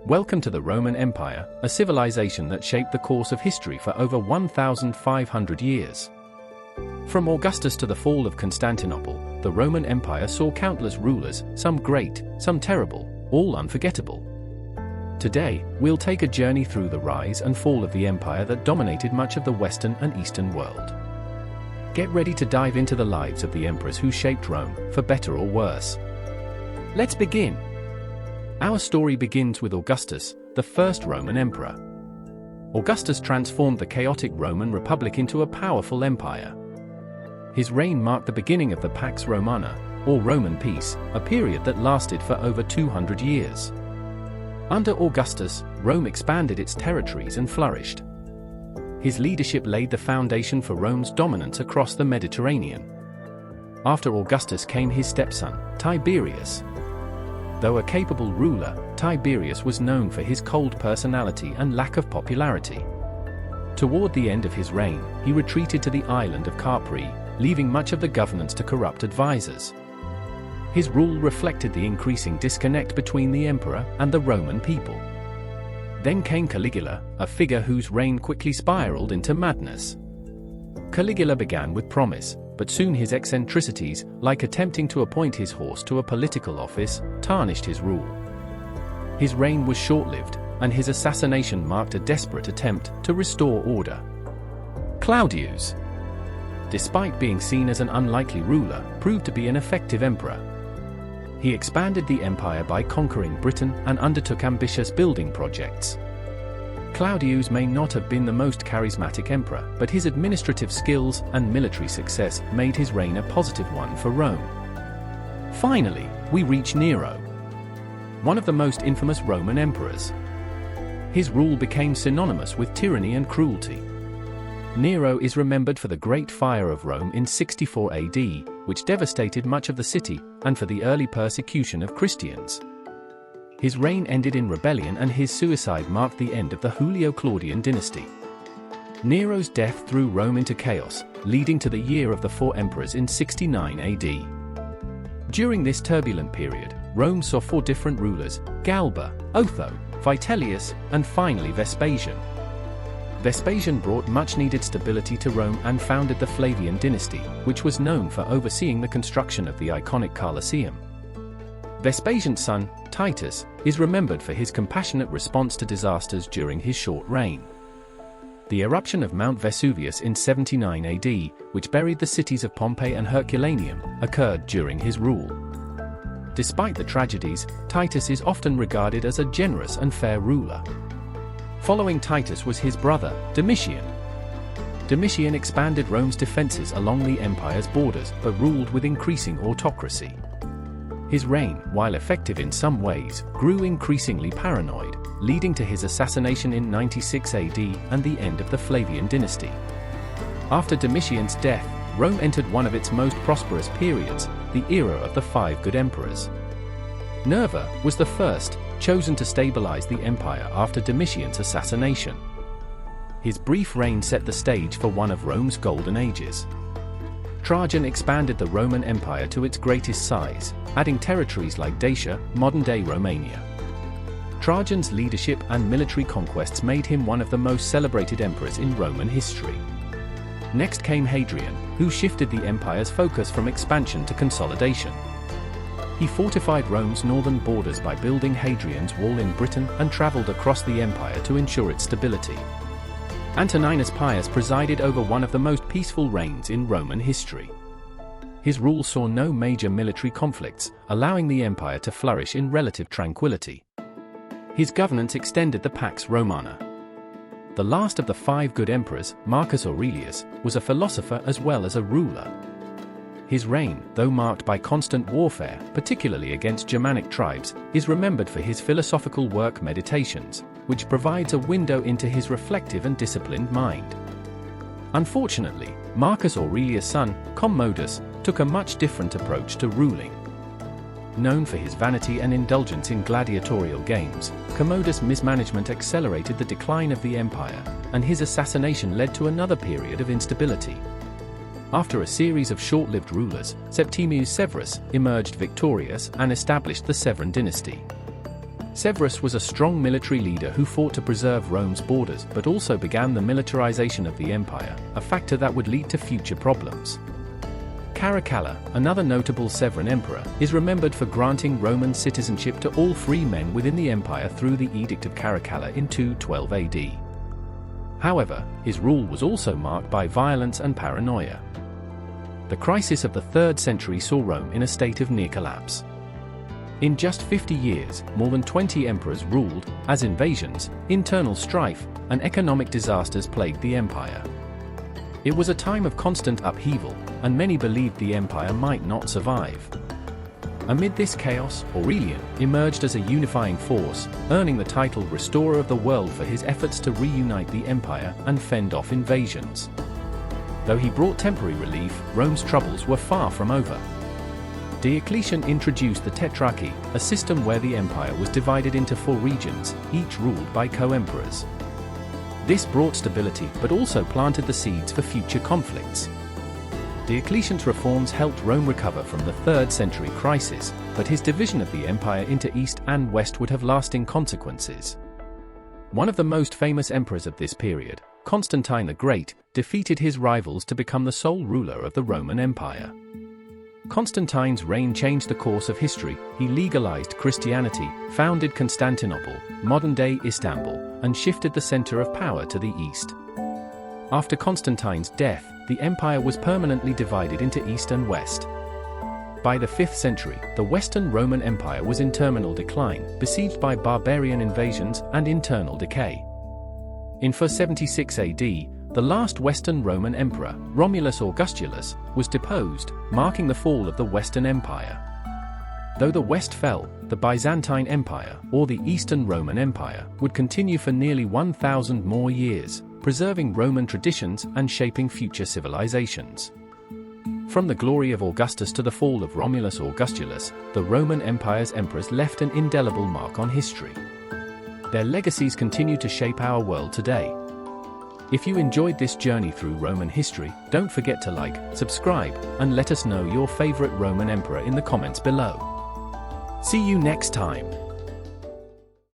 Welcome to the Roman Empire, a civilization that shaped the course of history for over 1,500 years. From Augustus to the fall of Constantinople, the Roman Empire saw countless rulers, some great, some terrible, all unforgettable. Today, we'll take a journey through the rise and fall of the empire that dominated much of the Western and Eastern world. Get ready to dive into the lives of the emperors who shaped Rome, for better or worse. Let's begin. Our story begins with Augustus, the first Roman emperor. Augustus transformed the chaotic Roman Republic into a powerful empire. His reign marked the beginning of the Pax Romana, or Roman peace, a period that lasted for over 200 years. Under Augustus, Rome expanded its territories and flourished. His leadership laid the foundation for Rome's dominance across the Mediterranean. After Augustus came his stepson, Tiberius. Though a capable ruler, Tiberius was known for his cold personality and lack of popularity. Toward the end of his reign, he retreated to the island of Capri, leaving much of the governance to corrupt advisors. His rule reflected the increasing disconnect between the emperor and the Roman people. Then came Caligula, a figure whose reign quickly spiraled into madness. Caligula began with promise, but soon his eccentricities, like attempting to appoint his horse to a political office, tarnished his rule. His reign was short-lived, and his assassination marked a desperate attempt to restore order. Claudius, despite being seen as an unlikely ruler, proved to be an effective emperor. He expanded the empire by conquering Britain and undertook ambitious building projects. Claudius may not have been the most charismatic emperor, but his administrative skills and military success made his reign a positive one for Rome. Finally, we reach Nero, one of the most infamous Roman emperors. His rule became synonymous with tyranny and cruelty. Nero is remembered for the Great Fire of Rome in 64 AD, which devastated much of the city, and for the early persecution of Christians. His reign ended in rebellion and his suicide marked the end of the Julio-Claudian dynasty. Nero's death threw Rome into chaos, leading to the Year of the Four Emperors in 69 AD. During this turbulent period, Rome saw four different rulers: Galba, Otho, Vitellius, and finally Vespasian. Vespasian brought much-needed stability to Rome and founded the Flavian dynasty, which was known for overseeing the construction of the iconic Colosseum. Vespasian's son, Titus, is remembered for his compassionate response to disasters during his short reign. The eruption of Mount Vesuvius in 79 AD, which buried the cities of Pompeii and Herculaneum, occurred during his rule. Despite the tragedies, Titus is often regarded as a generous and fair ruler. Following Titus was his brother, Domitian. Domitian expanded Rome's defenses along the empire's borders, but ruled with increasing autocracy. His reign, while effective in some ways, grew increasingly paranoid, leading to his assassination in 96 AD and the end of the Flavian dynasty. After Domitian's death, Rome entered one of its most prosperous periods, the era of the Five Good Emperors. Nerva was the first, chosen to stabilize the empire after Domitian's assassination. His brief reign set the stage for one of Rome's golden ages. Trajan expanded the Roman Empire to its greatest size, adding territories like Dacia, modern-day Romania. Trajan's leadership and military conquests made him one of the most celebrated emperors in Roman history. Next came Hadrian, who shifted the empire's focus from expansion to consolidation. He fortified Rome's northern borders by building Hadrian's Wall in Britain and traveled across the empire to ensure its stability. Antoninus Pius presided over one of the most peaceful reigns in Roman history. His rule saw no major military conflicts, allowing the empire to flourish in relative tranquility. His governance extended the Pax Romana. The last of the five good emperors, Marcus Aurelius, was a philosopher as well as a ruler. His reign, though marked by constant warfare, particularly against Germanic tribes, is remembered for his philosophical work Meditations, which provides a window into his reflective and disciplined mind. Unfortunately, Marcus Aurelius' son, Commodus, took a much different approach to ruling. Known for his vanity and indulgence in gladiatorial games, Commodus' mismanagement accelerated the decline of the empire, and his assassination led to another period of instability. After a series of short-lived rulers, Septimius Severus emerged victorious and established the Severan dynasty. Severus was a strong military leader who fought to preserve Rome's borders but also began the militarization of the empire, a factor that would lead to future problems. Caracalla, another notable Severan emperor, is remembered for granting Roman citizenship to all free men within the empire through the Edict of Caracalla in 212 AD. However, his rule was also marked by violence and paranoia. The crisis of the 3rd century saw Rome in a state of near collapse. In just 50 years, more than 20 emperors ruled, as invasions, internal strife, and economic disasters plagued the empire. It was a time of constant upheaval, and many believed the empire might not survive. Amid this chaos, Aurelian emerged as a unifying force, earning the title Restorer of the World for his efforts to reunite the empire and fend off invasions. Though he brought temporary relief, Rome's troubles were far from over. Diocletian introduced the Tetrarchy, a system where the empire was divided into 4 regions, each ruled by co-emperors. This brought stability but also planted the seeds for future conflicts. Diocletian's reforms helped Rome recover from the 3rd century crisis, but his division of the empire into east and west would have lasting consequences. One of the most famous emperors of this period, Constantine the Great, defeated his rivals to become the sole ruler of the Roman Empire. Constantine's reign changed the course of history. He legalized Christianity, founded Constantinople, modern-day Istanbul, and shifted the center of power to the east. After Constantine's death, the empire was permanently divided into east and west. By the 5th century, the Western Roman Empire was in terminal decline, besieged by barbarian invasions and internal decay. In 476 AD, the last Western Roman emperor, Romulus Augustulus, was deposed, marking the fall of the Western Empire. Though the West fell, the Byzantine Empire, or the Eastern Roman Empire, would continue for nearly 1,000 more years, preserving Roman traditions and shaping future civilizations. From the glory of Augustus to the fall of Romulus Augustulus, the Roman Empire's emperors left an indelible mark on history. Their legacies continue to shape our world today. If you enjoyed this journey through Roman history, don't forget to like, subscribe, and let us know your favorite Roman emperor in the comments below. See you next time.